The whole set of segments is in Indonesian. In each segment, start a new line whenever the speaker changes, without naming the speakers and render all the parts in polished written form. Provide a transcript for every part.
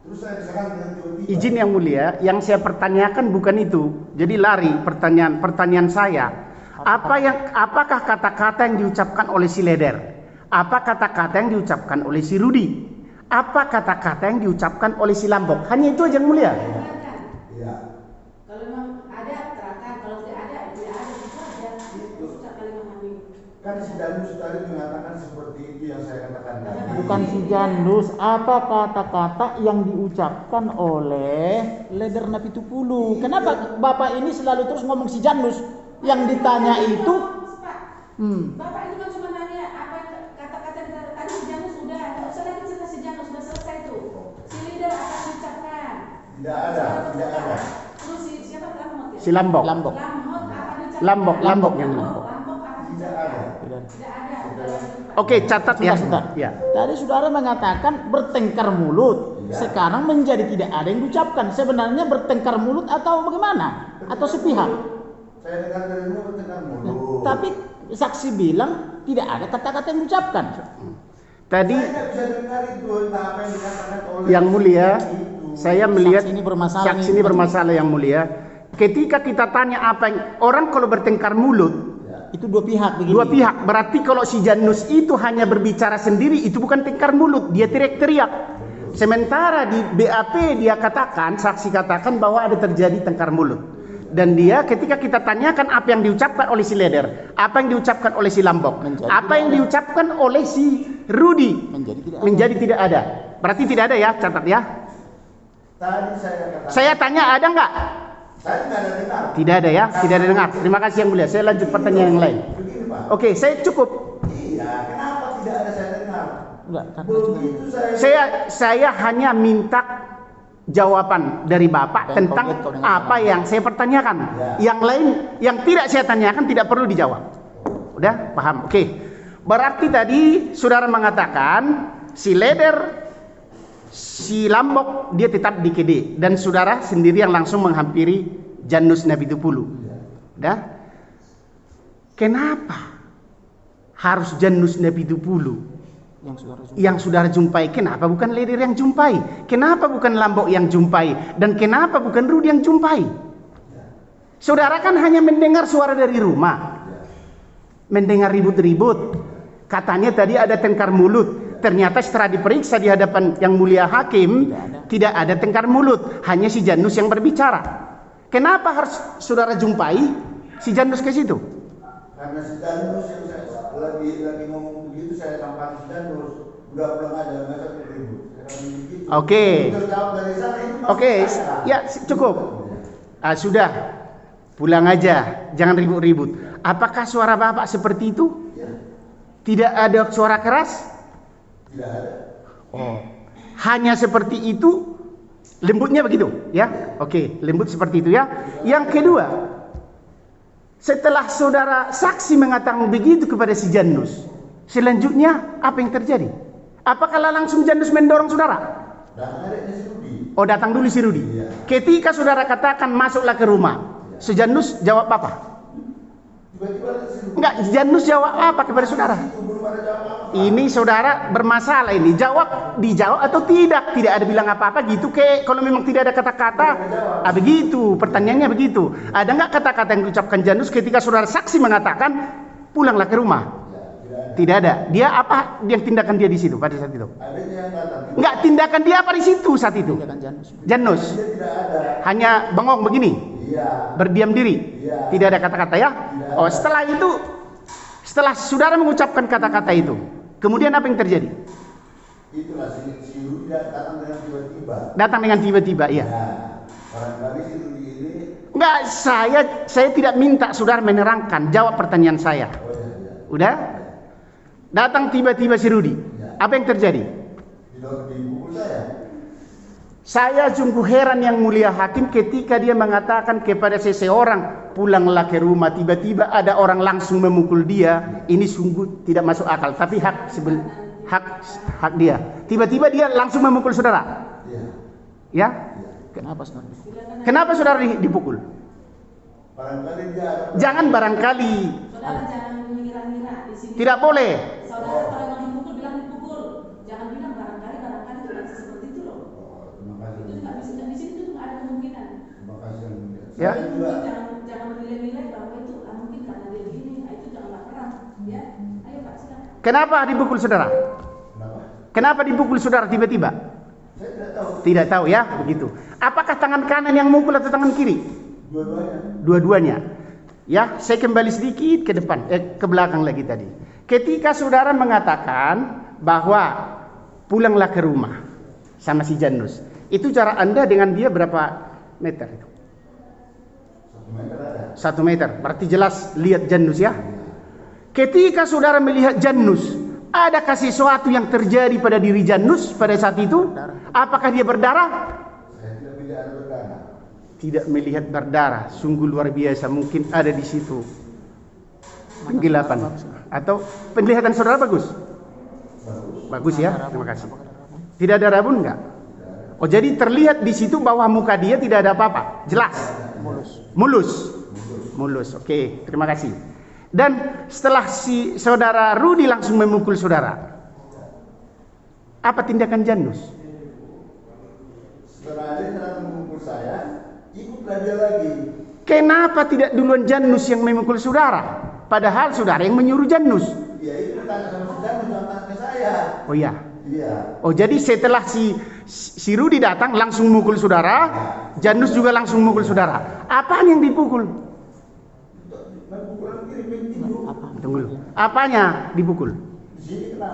Terus saya diserang dengan tiba-tiba.
Izin yang mulia, yang saya pertanyakan bukan itu. Jadi lari pertanyaan saya. Apakah kata-kata yang diucapkan oleh si Leder? Apa kata-kata yang diucapkan oleh si Rudi? Apa kata-kata yang diucapkan oleh si Lambok? Hanya itu aja yang mulia.
Iya.
Kalau memang ada terangkan, kalau tidak ada tidak ada, itu aja. Susah kali memahami.
Kan si Janus tadi mengatakan seperti itu yang saya katakan tadi.
Bukan si Janus, apa kata-kata yang diucapkan oleh Leder Napitupulu? Kenapa Bapak ini selalu terus ngomong si Janus? Yang ditanya itu
Bapak itu kan cuma nanya apa kata-kata tadi si Janus sudah, nggak usah lagi cerita si Janus, sudah selesai tuh. Si leader akan diucapkan.
Tidak ada.
Terus siapa Lamhot ya?
Si Lambok.
Lamhot akan diucapkan.
Lambok yang
Lambok akan
Tidak
diucapkan.
ada.
Tidak ada.
Oke, catat ya.
Sebentar.
Ya.
Tadi saudara mengatakan bertengkar mulut.
Iya.
Sekarang menjadi tidak ada yang diucapkan. Sebenarnya bertengkar mulut atau bagaimana? Atau sepihak?
Saya dengar dari dulu bertengkar mulut.
Tapi saksi bilang tidak ada kata-kata yang diucapkan.
Tadi
Saya tidak bisa dengar itu entah apa yang dikatakan oleh
yang mulia,
itu.
saya melihat
Saksi ini bermasalah
saksi
nih.
ini bermasalah yang mulia. Ketika kita tanya apa yang orang kalau bertengkar mulut,
Itu dua pihak begini.
dua pihak, berarti kalau si Janus itu hanya berbicara sendiri, itu bukan tengkar mulut, dia teriak-teriak. Sementara di BAP dia katakan, saksi katakan bahwa ada terjadi tengkar mulut. Dan dia ketika kita tanyakan apa yang diucapkan oleh si Leder, apa yang diucapkan oleh si Lambok, apa yang diucapkan oleh si Rudi, menjadi tidak ada. Berarti tidak ada ya, catat ya.
Tadi saya katakan.
Saya tanya ada nggak?
Saya tidak ada dengar.
Tidak ada ya, tidak ada dengar. Terima kasih yang mulia. Saya lanjut pertanyaan yang lain.
Begini Pak.
Oke, saya cukup.
Iya, kenapa tidak ada saya dengar?
Enggak, karena cuma
Begitu saya.
Saya hanya minta jawaban dari Bapak
Dan
tentang
kau dengar
apa yang saya pertanyakan. Yang lain yang tidak saya tanyakan tidak perlu dijawab. Udah paham? Oke. Berarti tadi saudara mengatakan si Leder, si Lambok dia tetap di KD dan saudara sendiri yang langsung menghampiri Janus Napitupulu. Udah? Kenapa harus Janus Napitupulu yang saudara jumpai? Kenapa bukan Leder yang jumpai? Kenapa bukan Lambok yang jumpai? Dan kenapa bukan Rudi yang jumpai? Saudara kan hanya mendengar suara dari rumah, mendengar ribut-ribut. Katanya tadi ada tengkar mulut. Ternyata setelah diperiksa di hadapan yang mulia hakim, tidak ada tengkar mulut, hanya si Janus yang berbicara. Kenapa harus saudara jumpai si Janus ke situ?
Karena si Janus yang saya lagi ngomong begitu, saya tampar si Janus. Udah pulang aja, nggak usah ribut.
Oke.
Terjawab dari sana itu maksud
Oke,
saya.
ya cukup. Sudah, pulang aja, jangan ribut-ribut. Apakah suara Bapak seperti itu?
Ya,
Tidak ada suara keras?
tidak ada.
Oh, hanya seperti itu, lembutnya begitu, ya? Oke, lembut seperti itu ya. Yang kedua, setelah saudara saksi mengatakan begitu kepada si Janus, selanjutnya apa yang terjadi? Apakah langsung Janus mendorong saudara?
Dan ada si Rudi.
Oh, datang dulu si Rudi.
Iya.
Ketika saudara katakan masuklah ke rumah, si Janus jawab apa?
Tiba-tiba ada si Rudi.
Enggak, Janus jawab apa kepada saudara?
Itu belum ada jawab apa-apa.
Ini saudara bermasalah ini. Dijawab atau tidak? Tidak ada bilang apa-apa gitu ke. Kalau memang tidak ada kata-kata, begitu. Pertanyaannya begitu. Ada nggak kata-kata yang diucapkan Janus ketika saudara saksi mengatakan pulanglah ke rumah? Tidak ada. Dia apa yang tindakan dia di situ pada saat itu?
Adanya yang datang.
Enggak, tindakan dia apa di situ saat itu? Janus.
Dia tidak ada.
Hanya bengong begini,
Iya.
berdiam diri.
Iya.
Tidak ada kata-kata ya? Oh, setelah itu, setelah saudara mengucapkan kata-kata itu, kemudian apa yang terjadi?
Itulah si Rudi datang dengan tiba-tiba.
Datang dengan tiba-tiba, iya.
Ya, barangkali si Rudi ini.
Enggak, saya tidak minta saudara menerangkan, jawab pertanyaan saya.
Oh iya.
Udah? Datang tiba-tiba si Rudi. Apa yang terjadi?
Dipukul saya.
Saya sungguh heran yang mulia hakim ketika dia mengatakan kepada seseorang pulanglah ke rumah, tiba-tiba ada orang langsung memukul dia. Ini sungguh tidak masuk akal, tapi hak dia. Tiba-tiba dia langsung memukul saudara.
Iya.
Ya?
Kenapa saudara?
Kenapa saudara dipukul?
Barangkali dia ada.
Jangan barangkali.
Saudara jangan mengira-ngira di sini.
Tidak boleh.
Saudara kalau mau dipukul bilang dipukul. Jangan bilang barangkali itu seperti itu loh.
Ya.
Jangan menilai-nilai bahwa itu mungkin karena dia begini, itu jangan laporan, ya. Ayo Pak, silakan.
Kenapa dipukul saudara? Kenapa dipukul saudara tiba-tiba?
Saya tidak tahu.
Tidak tahu ya, begitu. Apakah tangan kanan yang mukul atau tangan kiri?
Dua-duanya.
Dua-duanya. Ya, saya kembali sedikit ke depan, ke belakang lagi tadi. Ketika saudara mengatakan bahwa pulanglah ke rumah sama si Janus, itu cara Anda dengan dia berapa meter itu?
1 meter ada.
1 meter, berarti jelas lihat Janus ya. Ketika saudara melihat Janus, adakah sesuatu yang terjadi pada diri Janus pada saat itu? Apakah dia berdarah?
Saya tidak melihat ada berdarah.
Tidak melihat berdarah, sungguh luar biasa. Mungkin ada di situ penggelapan atau penglihatan saudara bagus? Bagus ya, terima kasih. Tidak ada rabun enggak? Oh, jadi terlihat di situ bahwa muka dia tidak ada apa-apa, jelas. Mulus. Oke, terima kasih. Dan setelah si saudara Rudi langsung memukul saudara, apa tindakan Janus?
Setelah dia telah memukul saya, ikutlah dia lagi.
Kenapa tidak duluan Janus yang memukul saudara? Padahal saudara yang menyuruh Janus.
Ya itu tanya sama si Janus, jangan tanya ke saya.
Oh iya.
Iya.
Oh jadi setelah si Rudi datang langsung mukul saudara, Janus juga langsung mukul saudara. Apaan yang dipukul?
Memukul kiri pintu.
Tunggu dulu. Apanya dipukul?
Di sini kena.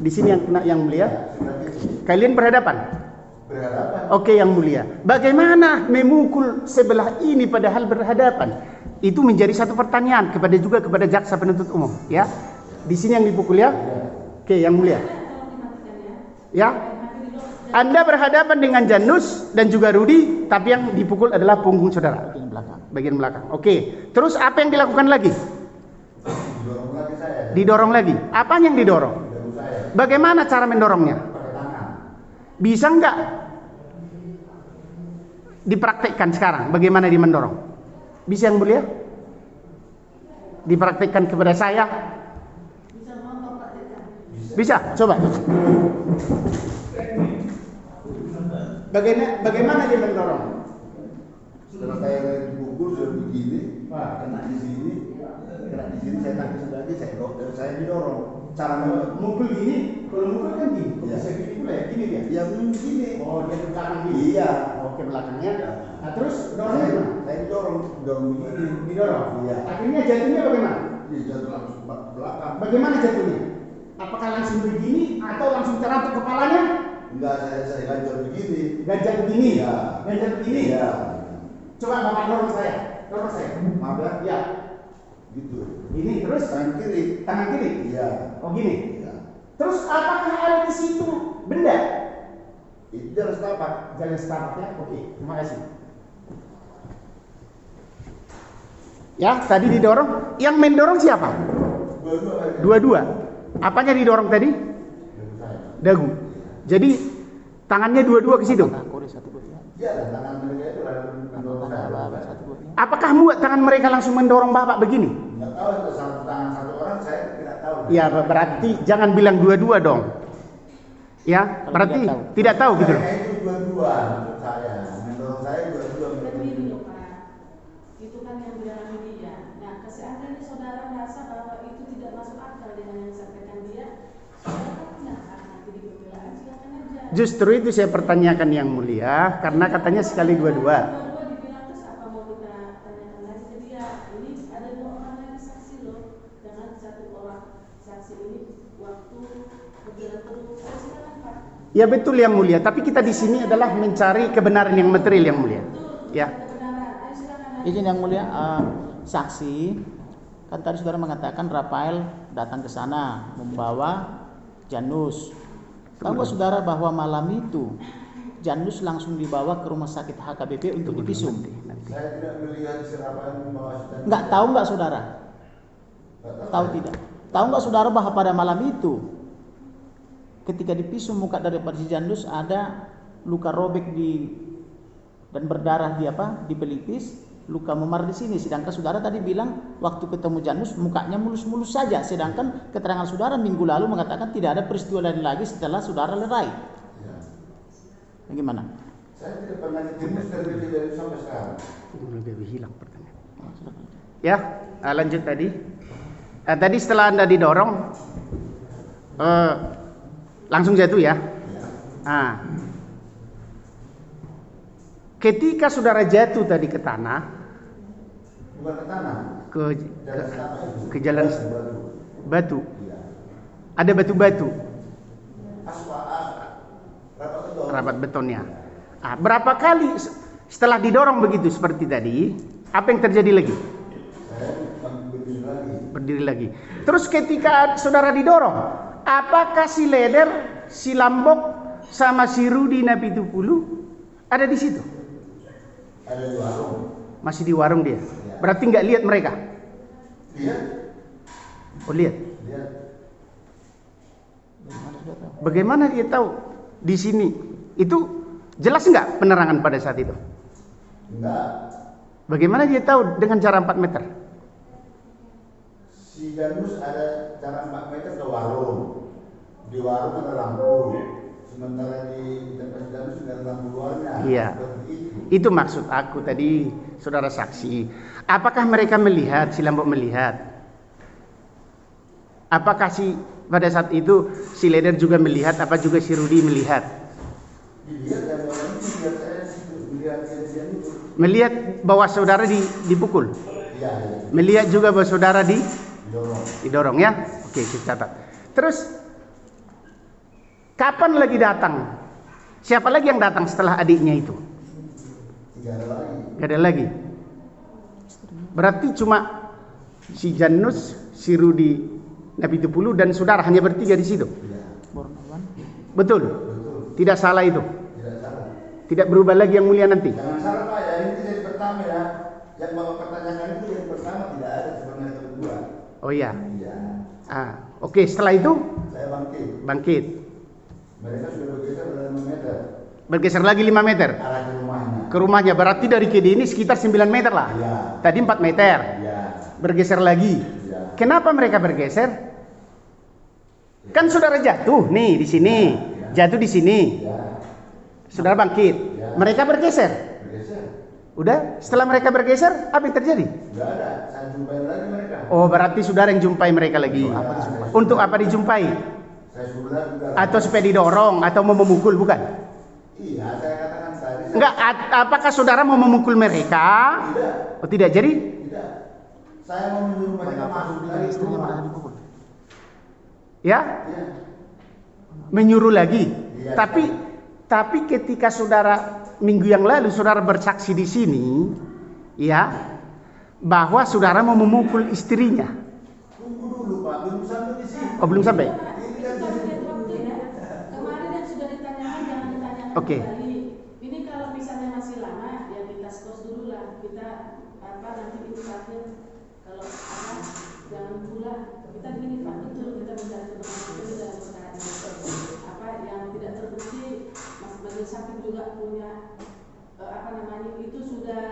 Di sini yang kena yang mulia.
Sebelah kiri.
Kalian berhadapan?
Berhadapan.
Oke yang mulia. Bagaimana memukul sebelah ini padahal berhadapan? Itu menjadi satu pertanyaan kepada jaksa penuntut umum, ya. Di sini yang dipukul ya. Oke yang mulia. Ya. Anda berhadapan dengan Janus dan juga Rudi, tapi yang dipukul adalah punggung saudara. Bagian belakang. Oke. Terus apa yang dilakukan lagi?
Didorong lagi saya.
Didorong lagi. Apa yang didorong?
Didorong saya.
Bagaimana cara mendorongnya?
Pakai tangan.
Bisa enggak dipraktekkan sekarang? Bagaimana dia mendorong? Bisa yang mulia? Dipraktekkan kepada saya? Bisa? Coba. Bagaimana dia mendorong?
Setelah saya dipukul sudah begini, kena di sini, saya tangkis lagi, saya didorong. Cara
Mukul gini, kalau mukul kan gini.
Iya.
Bisa gini pula ya, gini dia.
yang begini.
Oh, dia ke belakang gini.
Iya.
Oke, belakangnya. Nah, terus dorongnya gimana?
Saya didorong begini.
Didorong.
Iya.
Akhirnya jatuhnya bagaimana?
Dia jatuh langsung ke belakang.
Bagaimana jatuhnya? Apakah langsung begini atau langsung terantuk kepalanya?
Enggak, saya lanjut begini.
Ganjal begini.
Iya.
Ganjal begini.
Iya.
Coba bapak dorong saya. Dorong saya.
Maaf ya.
Ya.
Gitu.
Ini terus
Tangan kiri.
tangan kiri.
Iya.
Oh gini.
Iya.
Terus apakah ada di situ benda?
Itu jalan setapak.
Jalan setapak ya. Oke, terima kasih. Ya, tadi didorong. Yang mendorong siapa?
Dua-dua.
Dua-dua. Apanya didorong tadi? Dagu. Jadi tangannya dua-dua ke situ.
Iya, dan tangan mereka itu ada mendorong saya.
Apakah muat tangan mereka langsung mendorong bapak begini?
Enggak tahu itu satu tangan satu orang, saya tidak tahu.
Ya, berarti jangan bilang dua-dua dong. Ya, berarti tidak tahu gitu loh.
Saya itu dua-dua menurut saya. Mendorong saya dua-dua.
Dan begini loh Pak, itu kan yang dialami dia. Nah, seandainya saudara merasa bahwa itu tidak masuk akal dengan yang disampaikan dia, saudara kan punya hak nanti di pembelaan, silakan aja.
Justru itu saya pertanyakan yang mulia, karena katanya sekali dua-dua.
Dua-dua dibilang terus apa mau kita tanyakan lagi ke dia? Ini ada 2 orang lagi saksi loh, jangan 1 orang saksi ini waktu berjalan terus. Silakan Pak.
Ya betul yang mulia, tapi kita di sini adalah mencari kebenaran yang material yang mulia. Ya.
Kebenaran, ayo silakan.
Izin yang mulia, saksi kan tadi saudara mengatakan Rafael datang ke sana membawa Janus. Tahu nggak saudara bahwa malam itu Janus langsung dibawa ke rumah sakit HKBP untuk divisum?
Saya tidak melihat serapan membawa sedang.
Nggak tahu nggak saudara? Tahu tidak? Tahu nggak saudara bahwa pada malam itu ketika divisum muka daripada si Janus ada luka robek dan berdarah di pelipis, luka memar di sini. Sedangkan saudara tadi bilang waktu ketemu Janus mukanya mulus-mulus saja. Sedangkan keterangan saudara minggu lalu mengatakan tidak ada peristiwa lain lagi setelah saudara lerai.
Ya.
Bagaimana?
Saya tidak pernah ketemu dari sampai sekarang.
Lebih hilang pertanyaan. Ya, lanjut tadi. Tadi setelah Anda didorong, langsung jatuh ya. Ketika saudara jatuh tadi ke tanah,
Bukan ke tanah,
ke jalan batu. Ada batu-batu. Rapat betonnya. Berapa kali setelah didorong begitu seperti tadi, apa yang terjadi lagi? Berdiri lagi. Terus ketika saudara didorong, apakah si Leder, si Lambok, sama si Rudi Napitupulu ada di situ?
Ada di warung.
Masih di warung dia. Berarti nggak lihat mereka?
Lihat.
Oh lihat.
Lihat.
Bagaimana dia tahu di sini? Itu jelas nggak penerangan pada saat itu?
Enggak.
Bagaimana dia tahu dengan jarak 4 meter?
Si Janus ada jarak 4 meter ke warung. Di warung ada lampu. Sementara di tempat Janus nggak ada lampu luarnya.
Iya. Itu maksud aku tadi, saudara saksi. Apakah mereka melihat, si Lambok melihat? Apakah pada saat itu si Leder juga melihat, apa juga si Rudi melihat?
Dilihat dan orang itu lihat saya melihat kejadian itu.
Melihat bahwa saudara dipukul?
Iya.
Melihat juga bahwa saudara
Didorong.
didorong ya? Oke, kita catat. Terus kapan lagi datang? Siapa lagi yang datang setelah adiknya itu?
Tidak ada lagi.
Gak ada lagi. Berarti cuma si Janus, si Rudi Napitupulu dan saudara hanya bertiga di situ.
Iya.
Betul?
Betul.
Tidak salah itu.
Tidak salah.
Tidak berubah lagi yang mulia nanti.
Jangan salah Pak ya, ini dari pertama ya. Yang Bapak pertanyakan itu yang pertama tidak ada sebenarnya kedua.
Oh iya.
Iya.
Oke, setelah itu
Saya
bangkit.
Mereka sudah bergeser pada 5 meter
Bergeser lagi 5 meter
arah ke rumahnya.
ke rumahnya. Berarti dari KD ini sekitar 9 meter lah.
Iya.
Tadi 4 meter.
Iya.
Bergeser lagi.
Iya.
Kenapa mereka bergeser? Kan saudara jatuh nih di sini. Jatuh di sini.
Iya.
Saudara bangkit. Mereka bergeser.
Bergeser.
Udah, setelah mereka bergeser, apa yang terjadi?
Enggak ada. Saya jumpai lagi mereka.
Oh, berarti saudara yang jumpai mereka lagi. Untuk apa dijumpai?
Saya sudah
Atau supaya didorong atau mau memukul, bukan?
Iya, saya katakan tadi.
Enggak, apakah saudara mau memukul mereka?
Tidak.
Oh, tidak. Jadi,
Tidak. Saya mau menyuruh mereka masuk lagi ke rumah.
ya,
Iya.
menyuruh lagi.
Iya.
Tapi ketika saudara minggu yang lalu saudara bersaksi di sini, ya, bahwa saudara mau memukul istrinya.
Tunggu dulu Pak, belum sampai di sini.
Oh, belum sampai.
Ini kan
Itu lihat waktu ya. Kemarin yang sudah ditanyakan jangan ditanyakan
Oke.
kembali. Ini kalau misalnya masih lama ya kita skos dulu lah. Kita nanti infokan kalau jangan pula kita begini Pak, betul kita mencari kebenaran itu dalam perkara ini. Yang tidak terbukti majelis hakim juga punya itu sudah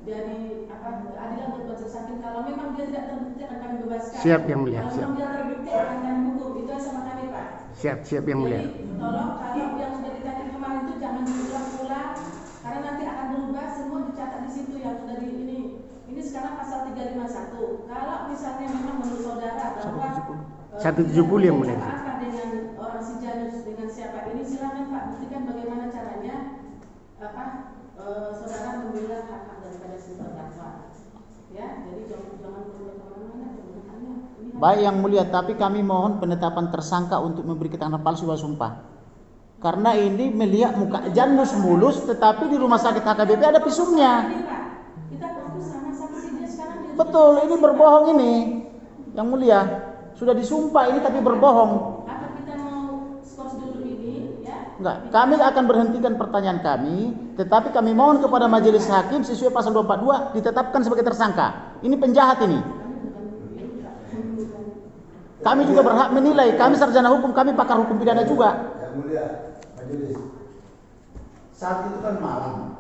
jadi keadilan buat majelis hakim. Kalau memang dia tidak terbukti akan kami bebaskan.
Siap yang mulia,
Kalau
siap.
memang dia terbukti akan kami hukum. Itu sama kami Pak.
Siap yang mulia.
Jadi tolong kalau yang sudah ditanya kemarin itu jangan diulang-ulang karena nanti akan berubah, semua dicatat di situ yang sudah di ini. Ini sekarang pasal 351. Kalau misalnya memang menurut saudara bahwa
170 yang mulia.
apa dengan orang si Janus dengan siapa ini, silakan Pak buktikan bagaimana caranya saudara membela hak-hak daripada si terdakwa. Ya, jadi jangan berbuat kemana-mana.
Baik yang mulia, tapi kami mohon penetapan tersangka untuk memberi keterangan palsu dan sumpah. Karena ini melihat muka Janus mulus, tetapi di rumah sakit HKBP ada visumnya.
Kita fokus sama saksi dia sekarang.
Betul, ini berbohong ini. Yang mulia, sudah disumpah ini tapi berbohong.
Apa kita mau skors dulu ini ya?
Enggak, kami akan berhentikan pertanyaan kami, tetapi kami mohon kepada majelis hakim sesuai pasal 242 ditetapkan sebagai tersangka. Ini penjahat ini. Kami juga berhak menilai, kami sarjana hukum, kami pakar hukum pidana juga.
Yang mulia, majelis. Saat itu kan malam.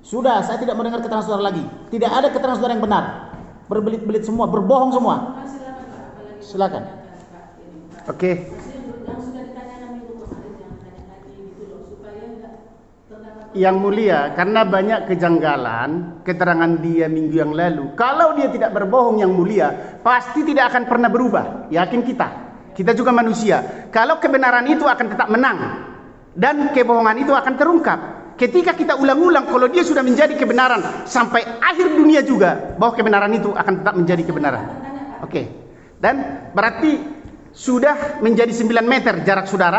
Sudah, saya tidak mendengar keterangan saudara lagi. Tidak ada keterangan saudara yang benar. Berbelit-belit semua, berbohong semua. Silakan.
Oke.
Yang sudah ditanyakan minggu kemarin jangan tanya lagi gitu loh supaya enggak terdapat
Yang mulia, karena banyak kejanggalan keterangan dia minggu yang lalu. Kalau dia tidak berbohong yang mulia, pasti tidak akan pernah berubah. Yakin kita. Kita juga manusia. Kalau kebenaran itu akan tetap menang dan kebohongan itu akan terungkap. Ketika kita ulang-ulang, kalau dia sudah menjadi kebenaran sampai akhir dunia juga, bahwa kebenaran itu akan tetap menjadi kebenaran. Oke. Dan berarti sudah menjadi 9 meter jarak saudara.